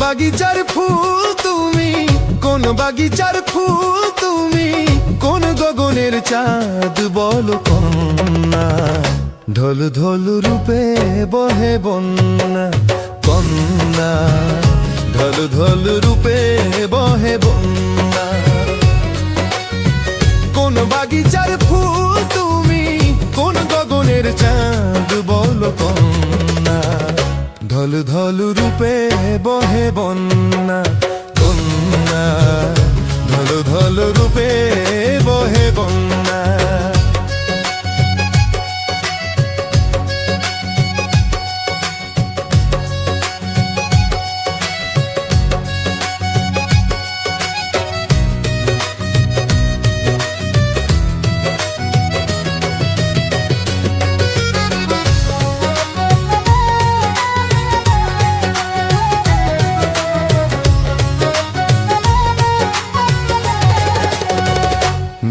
বাগিচার ফুল তুমি, কোন বাগিচার ফুল তুমি, কোন গগনের চাঁদ বলো কন্যা। ঢোল ঢোল রূপে বহে বন্যা কন্যা, ঢোল ঢোল রূপে বহে বন্যা। কোন বাগিচার ফুল তুমি, কোন গগনের চাঁদ বলো কন্যা। ঢল ঢল রূপে বহে বন্যা কন্যা, ঢল ঢল রূপে বহে বন্যা।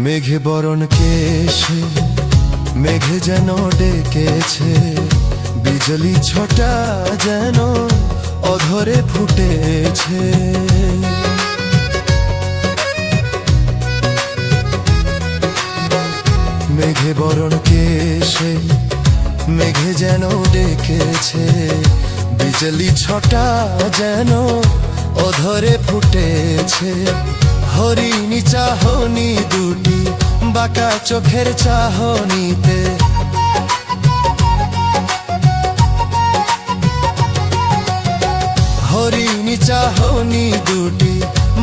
মেঘে বরণ কেশে, মেঘে যেন ডেকেছে, বিজলি ছটা যেন অধরে ফুটেছে। মেঘে বরণ কেশে, মেঘে যেন ডেকেছে, বিজলি ছটা যেন অধরে ফুটেছে। হরিণী চাহনি দুটি বাঁকা চোখের চাহনিতে, হরিণী চাহনি দুটি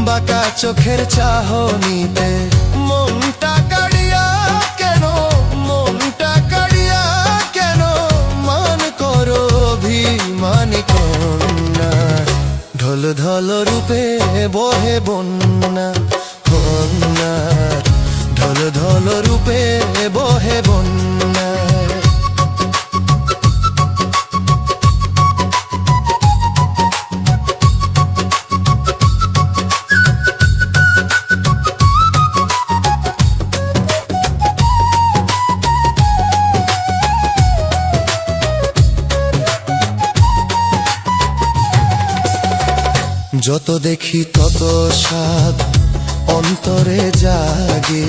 বাঁকা চোখের চাহনিতে। মনটা কাড়িয়া কেন, মনটা কাড়িয়া কেন, মান করো অভিমানী কন্যা। ঢোল ঢল রূপে বহে বন্যা কন্যা, ঢোল ঢল রূপে বহে বন্যা। যত দেখি তত স্বাদ অন্তরে জাগে,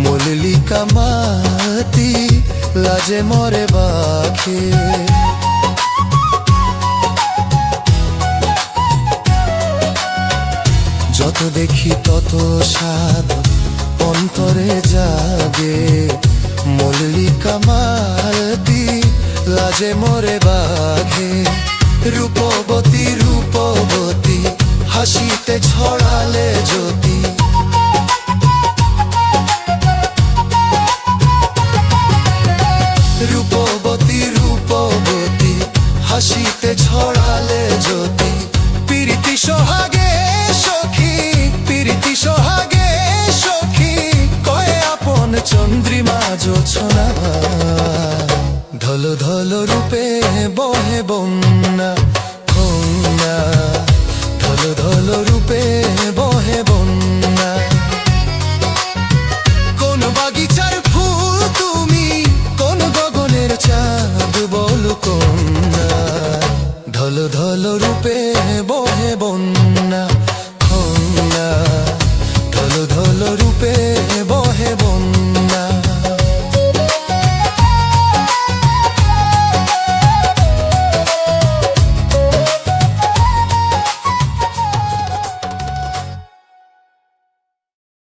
মল্লিকা মাতি লাজে মরে বাখে। যত দেখি তত স্বাদ অন্তরে জাগে, মল্লিকা মাতি লাজে মরে বাঘে। রূপবতী রূপবতী হাসিতে ছড়ালে জ্যোতি, রূপবতী রূপবতী হাসিতে ছড়ালে জ্যোতি। প্রীতি সোহাগে সখী, প্রীতি সোহাগে সখী, কয়ে আপন চন্দ্রিমা জোছনা। ঢল ঢল রূপে বহে বন্যা কন্যা, ঢল ঢল রূপে বহে বন্যা। কোন বাগিচার ফুল তুমি, কোন গগনের চাঁদ বলো কন্যা। ঢল ঢল রূপে বহে বন্যা কন্যা, ঢল ঢল রূপে বহে বন্যা।